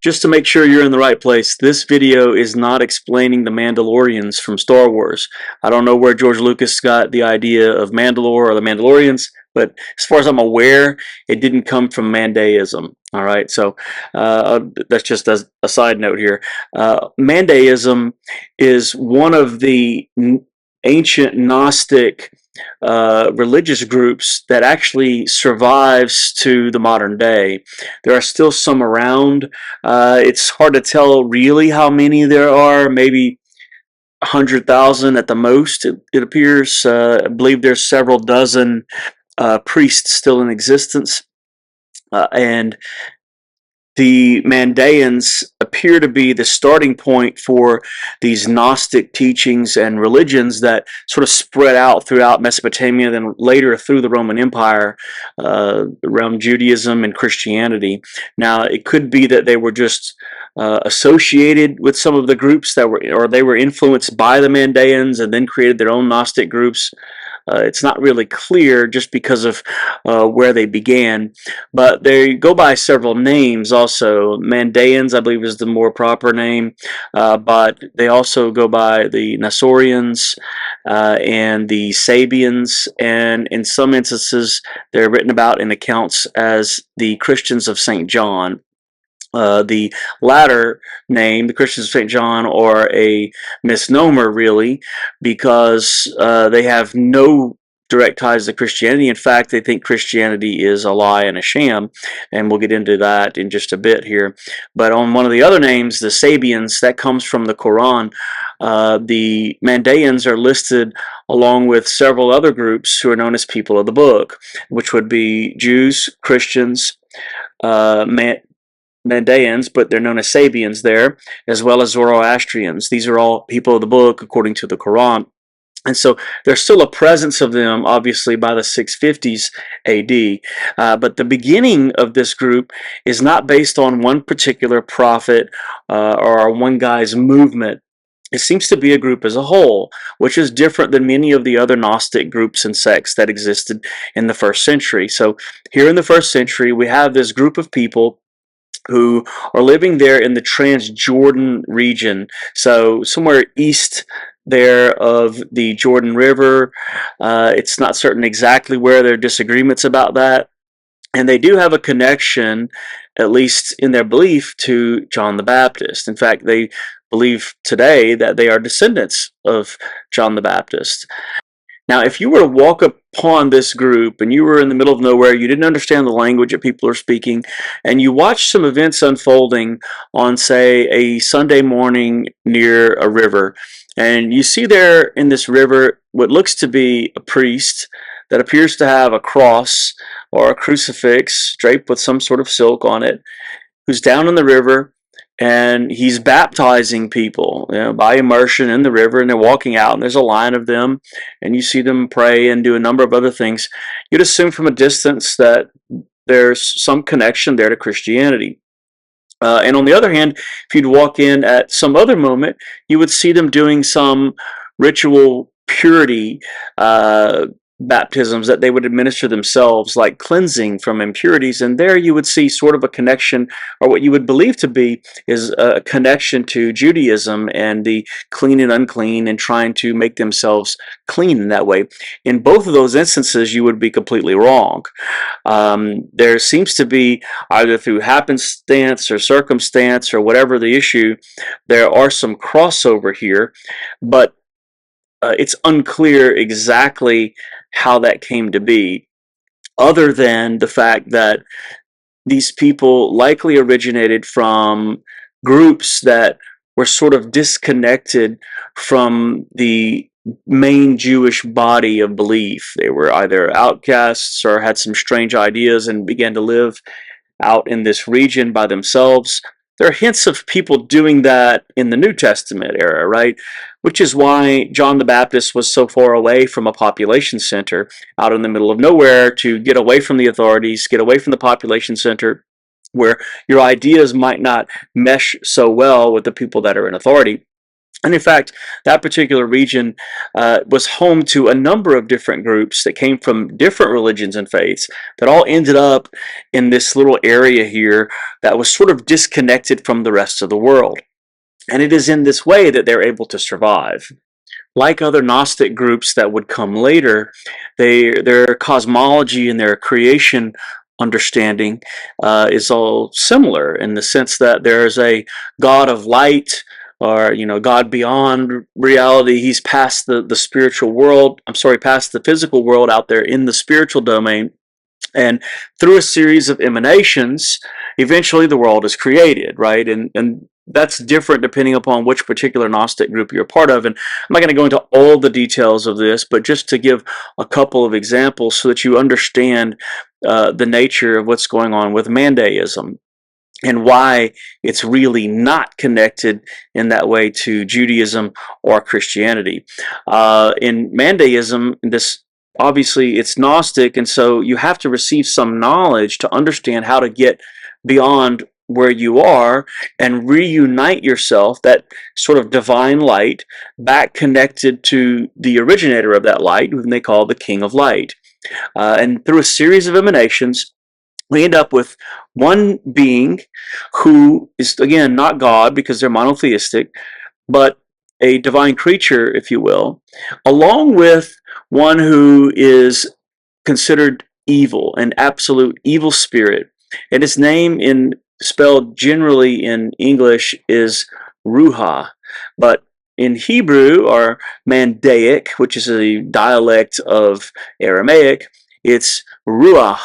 Just to make sure you're in the right place, this video is not explaining the Mandalorians from Star Wars. I don't know where George Lucas got the idea of Mandalore or the Mandalorians, but as far as I'm aware, it didn't come from Mandaeism. All right, so that's just as a side note here. Mandaeism is one of the ancient Gnostic religious groups that actually survives to the modern day. There are still some around. It's hard to tell really how many there are, maybe 100,000 at the most, it appears. I believe there's several dozen priests still in existence. And the Mandaeans appear to be the starting point for these Gnostic teachings and religions that sort of spread out throughout Mesopotamia, then later through the Roman Empire, around Judaism and Christianity. Now, it could be that they were just associated with some of the groups that were, or they were influenced by the Mandaeans and then created their own Gnostic groups. It's not really clear just because of where they began, but they go by several names also. Mandaeans, I believe, is the more proper name, but they also go by the Nestorians and the Sabians, and in some instances they're written about in accounts as the Christians of St. John. The latter name, the Christians of St. John, are a misnomer, really, because they have no direct ties to Christianity. In fact, they think Christianity is a lie and a sham, and we'll get into that in just a bit here. But on one of the other names, the Sabians, that comes from the Quran. The Mandaeans are listed along with several other groups who are known as people of the book, which would be Jews, Christians, Mandaeans, but they're known as Sabians there, as well as Zoroastrians. These are all people of the book according to the Quran. And so there's still a presence of them, obviously, by the 650s AD. But the beginning of this group is not based on one particular prophet or one guy's movement. It seems to be a group as a whole, which is different than many of the other Gnostic groups and sects that existed in the first century. So here in the first century, we have this group of people who are living there in the Transjordan region, so somewhere east there of the Jordan River. It's not certain exactly where. There are disagreements about that, and they do have a connection, at least in their belief, to John the Baptist. In fact, they believe today that they are descendants of John the Baptist. Now, if you were to walk upon this group and you were in the middle of nowhere, you didn't understand the language that people are speaking, and you watched some events unfolding on, say, a Sunday morning near a river, and you see there in this river what looks to be a priest that appears to have a cross or a crucifix draped with some sort of silk on it, who's down in the river, and he's baptizing people, by immersion in the river, and they're walking out, and there's a line of them, and you see them pray and do a number of other things. You'd assume from a distance that there's some connection there to Christianity. And on the other hand, if you'd walk in at some other moment, you would see them doing some ritual purity baptisms that they would administer themselves, like cleansing from impurities, and there you would see sort of a connection, or what you would believe to be is a connection to Judaism and the clean and unclean, and trying to make themselves clean in that way. In both of those instances, you would be completely wrong. There seems to be, either through happenstance or circumstance or whatever the issue, there are some crossover here, but it's unclear exactly how that came to be, other than the fact that these people likely originated from groups that were sort of disconnected from the main Jewish body of belief. They were either outcasts or had some strange ideas and began to live out in this region by themselves. There are hints of people doing that in the New Testament era, right? Which is why John the Baptist was so far away from a population center, out in the middle of nowhere, to get away from the authorities, get away from the population center, where your ideas might not mesh so well with the people that are in authority. And in fact, that particular region was home to a number of different groups that came from different religions and faiths that all ended up in this little area here that was sort of disconnected from the rest of the world. And it is in this way that they're able to survive. Like other Gnostic groups that would come later, their cosmology and their creation understanding is all similar in the sense that there's a God of light, or God beyond reality. He's past the spiritual world. I'm sorry, past the physical world, out there in the spiritual domain. And through a series of emanations, eventually the world is created, right? And that's different depending upon which particular Gnostic group you're a part of. And I'm not going to go into all the details of this, but just to give a couple of examples so that you understand the nature of what's going on with Mandaeism and why it's really not connected in that way to Judaism or Christianity. In Mandaeism, this obviously it's Gnostic, and so you have to receive some knowledge to understand how to get beyond where you are and reunite yourself, that sort of divine light, back connected to the originator of that light, whom they call the King of Light. And through a series of emanations, we end up with one being who is, again, not God because they're monotheistic, but a divine creature, if you will, along with one who is considered evil, an absolute evil spirit. And his name, in spelled generally in English, is Ruha, but in Hebrew or Mandaic, which is a dialect of Aramaic, it's Ruach.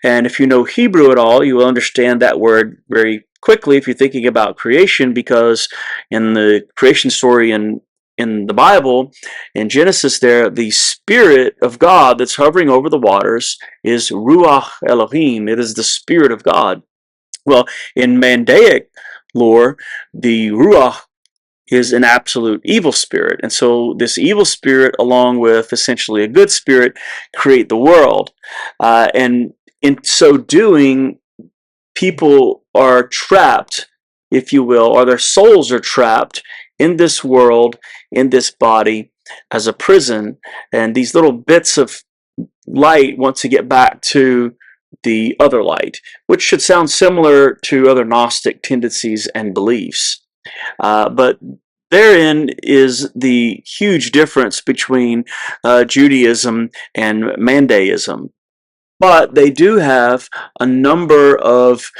And if you know Hebrew at all, you will understand that word very quickly if you're thinking about creation, because in the creation story in the Bible, in Genesis there, the Spirit of God that's hovering over the waters is Ruach Elohim. It is the Spirit of God. Well, in Mandaic lore, the Ruach is an absolute evil spirit. And so this evil spirit, along with essentially a good spirit, create the world. And in so doing, people are trapped, if you will, or their souls are trapped in this world, in this body, as a prison. And these little bits of light want to get back to the other light, which should sound similar to other Gnostic tendencies and beliefs. But therein is the huge difference between Judaism and Mandaeism. But they do have a number of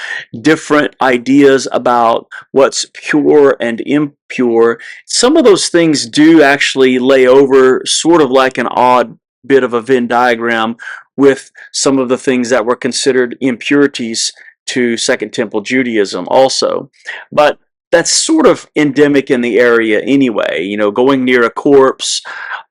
different ideas about what's pure and impure. Some of those things do actually lay over sort of like an odd bit of a Venn diagram with some of the things that were considered impurities to Second Temple Judaism also. But that's sort of endemic in the area anyway. Going near a corpse,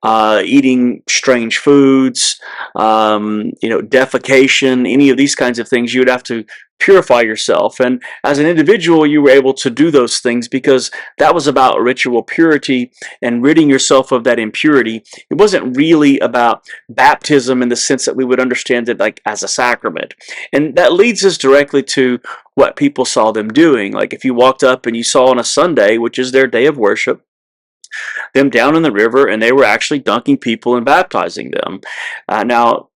eating strange foods, defecation, any of these kinds of things, you would have to purify yourself. And as an individual, you were able to do those things because that was about ritual purity and ridding yourself of that impurity. It wasn't really about baptism in the sense that we would understand it like as a sacrament. And that leads us directly to what people saw them doing. Like if you walked up and you saw on a Sunday, which is their day of worship, them down in the river, and they were actually dunking people and baptizing them. Now,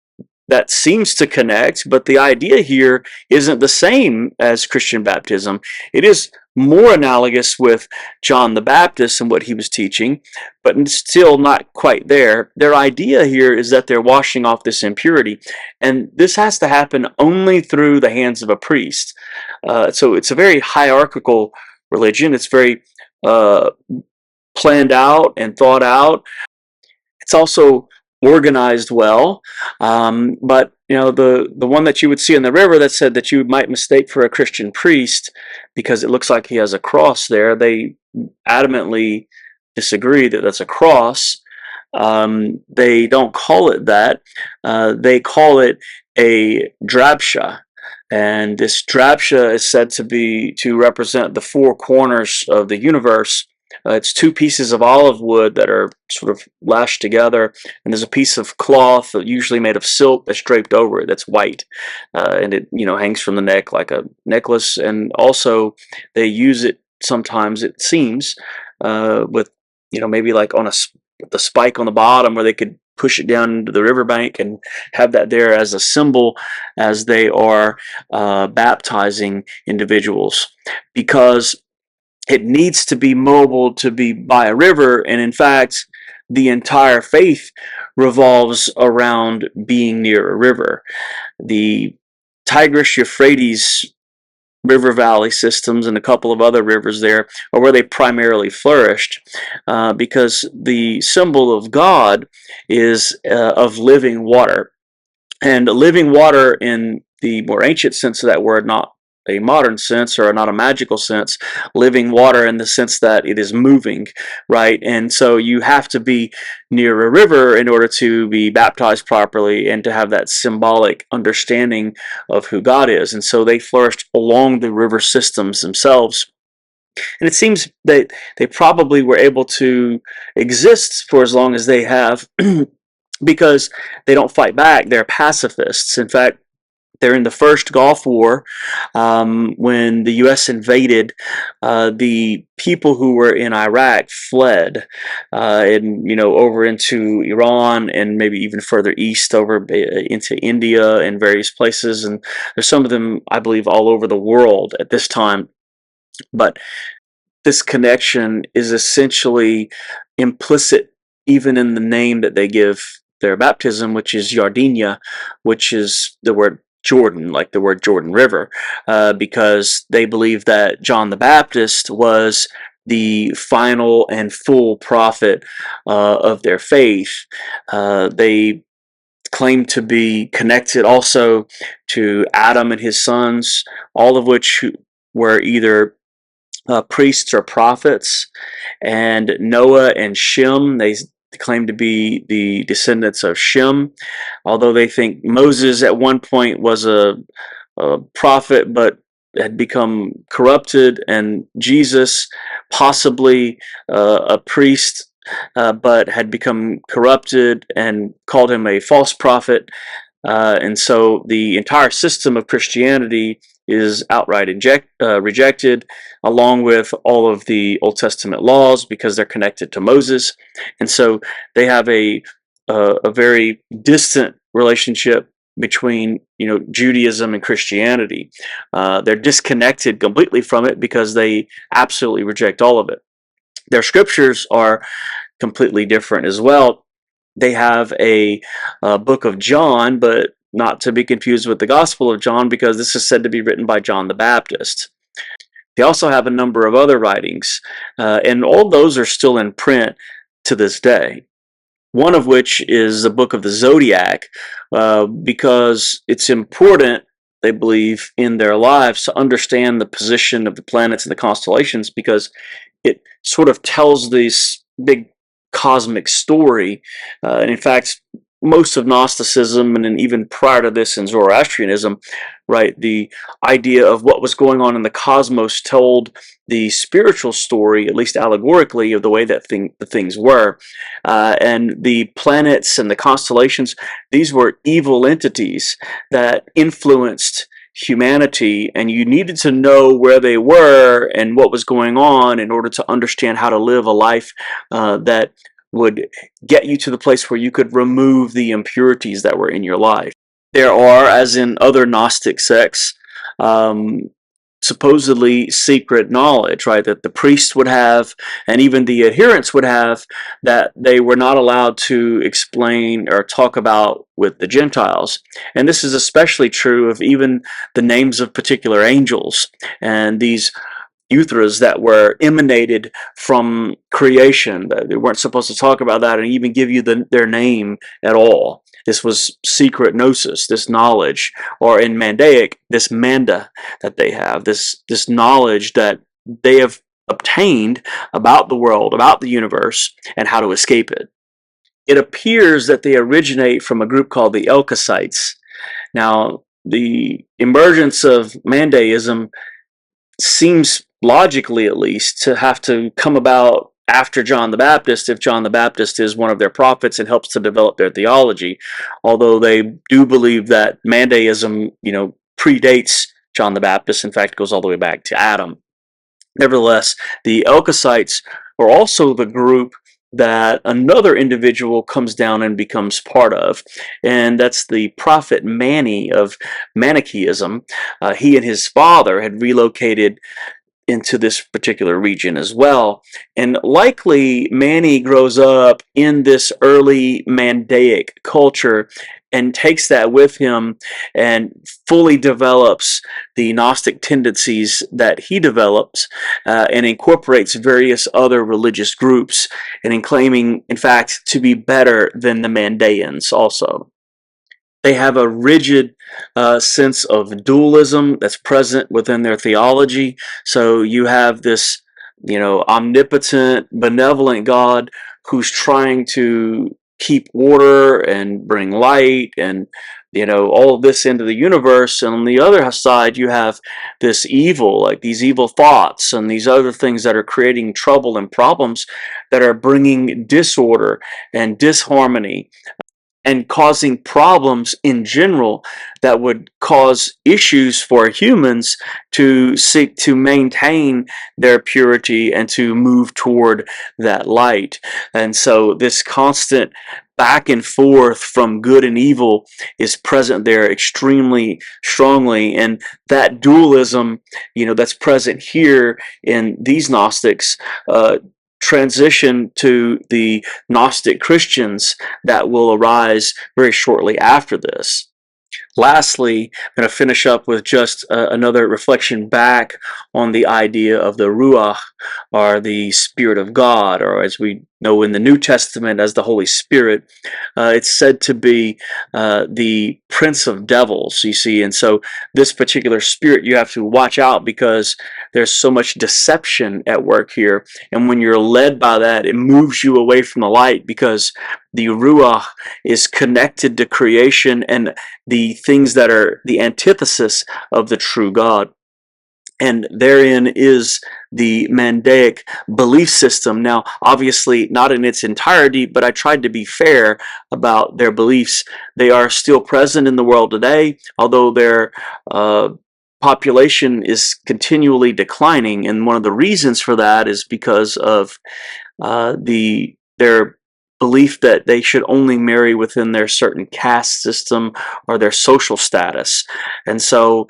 that seems to connect, but the idea here isn't the same as Christian baptism. It is more analogous with John the Baptist and what he was teaching, but still not quite there. Their idea here is that they're washing off this impurity, and this has to happen only through the hands of a priest. So it's a very hierarchical religion. It's very planned out and thought out. It's also organized well, but the one that you would see in the river that said that you might mistake for a Christian priest because it looks like he has a cross there, they adamantly disagree that that's a cross. They don't call it that. They call it a drabsha. And this drabsha is said to represent the four corners of the universe. It's two pieces of olive wood that are sort of lashed together, and there's a piece of cloth, usually made of silk, that's draped over it. That's white, and it hangs from the neck like a necklace. And also, they use it sometimes, it seems, with maybe like on the spike on the bottom where they could push it down into the riverbank and have that there as a symbol as they are baptizing individuals, because it needs to be mobile to be by a river. And in fact, the entire faith revolves around being near a river. The Tigris Euphrates river valley systems and a couple of other rivers there are where they primarily flourished, because the symbol of God is of living water. And living water in the more ancient sense of that word, not a modern sense or not a magical sense, living water in the sense that it is moving, right? And so you have to be near a river in order to be baptized properly and to have that symbolic understanding of who God is. And so they flourished along the river systems themselves. And it seems that they probably were able to exist for as long as they have because they don't fight back. They're pacifists. In fact, they're in the first Gulf War, when the U.S. invaded. The people who were in Iraq fled, and over into Iran and maybe even further east over into India and various places. And there's some of them, I believe, all over the world at this time. But this connection is essentially implicit even in the name that they give their baptism, which is Yardinia, which is the word Jordan, like the word Jordan River, because they believe that John the Baptist was the final and full prophet of their faith. They claim to be connected also to Adam and his sons, all of which were either priests or prophets, and Noah and Shem. They claim to be the descendants of Shem, although they think Moses at one point was a prophet but had become corrupted, and Jesus possibly a priest, but had become corrupted and called him a false prophet. And so the entire system of Christianity is outright rejected, along with all of the Old Testament laws, because they're connected to Moses. And so they have a very distant relationship between Judaism and Christianity. They're disconnected completely from it because they absolutely reject all of it. Their scriptures are completely different as well. They have a book of John, but not to be confused with the Gospel of John, because this is said to be written by John the Baptist. They also have a number of other writings, and all those are still in print to this day. One of which is the book of the Zodiac, because it's important, they believe, in their lives to understand the position of the planets and the constellations, because it sort of tells this big cosmic story. And in fact, most of Gnosticism, and then even prior to this in Zoroastrianism, right, the idea of what was going on in the cosmos told the spiritual story, at least allegorically, of the way that the things were. And the planets and the constellations, these were evil entities that influenced humanity, and you needed to know where they were and what was going on in order to understand how to live a life that would get you to the place where you could remove the impurities that were in your life. There are, as in other Gnostic sects, supposedly secret knowledge, right, that the priests would have, and even the adherents would have, that they were not allowed to explain or talk about with the Gentiles. And this is especially true of even the names of particular angels and these Uthras that were emanated from creation. They weren't supposed to talk about that and even give you their name at all. This was secret gnosis, this knowledge, or in Mandaic, this manda that they have, this knowledge that they have obtained about the world, about the universe, and how to escape it. It appears that they originate from a group called the Elkosites. Now, the emergence of Mandaeism seems, logically at least, to have to come about after John the Baptist, if John the Baptist is one of their prophets and helps to develop their theology, although they do believe that Mandaeism, predates John the Baptist. In fact, it goes all the way back to Adam. Nevertheless, the Elkosites were also the group that another individual comes down and becomes part of, and that's the prophet Mani of Manichaeism. He and his father had relocated into this particular region as well. And likely Manny grows up in this early Mandaic culture and takes that with him and fully develops the Gnostic tendencies that he develops, and incorporates various other religious groups, and in claiming, in fact, to be better than the Mandaeans also. They have a rigid sense of dualism that's present within their theology. So you have this, omnipotent, benevolent God who's trying to keep order and bring light and all of this into the universe. And on the other side, you have this evil, like these evil thoughts and these other things that are creating trouble and problems that are bringing disorder and disharmony and causing problems in general that would cause issues for humans to seek to maintain their purity and to move toward that light. And so this constant back and forth from good and evil is present there extremely strongly, and that dualism that's present here in these Gnostics transition to the Gnostic Christians that will arise very shortly after this. Lastly, I'm going to finish up with just another reflection back on the idea of the Ruach, or the Spirit of God, or as we know in the New Testament as the Holy Spirit. It's said to be the Prince of Devils, you see, and so this particular spirit you have to watch out because there's so much deception at work here, and when you're led by that, it moves you away from the light because the Ruach is connected to creation and the things that are the antithesis of the true God. And therein is the Mandaic belief system. Now, obviously, not in its entirety, but I tried to be fair about their beliefs. They are still present in the world today, although their population is continually declining. And one of the reasons for that is because of their belief that they should only marry within their certain caste system or their social status, and so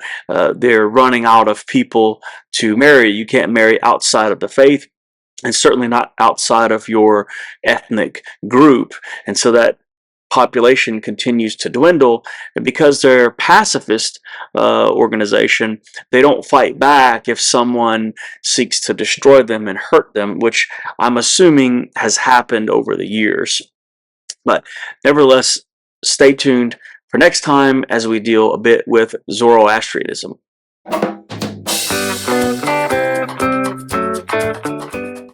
they're running out of people to marry. You can't marry outside of the faith, and certainly not outside of your ethnic group, and so that population continues to dwindle. And because they're a pacifist organization, they don't fight back if someone seeks to destroy them and hurt them, which I'm assuming has happened over the years. But nevertheless, stay tuned for next time as we deal a bit with Zoroastrianism.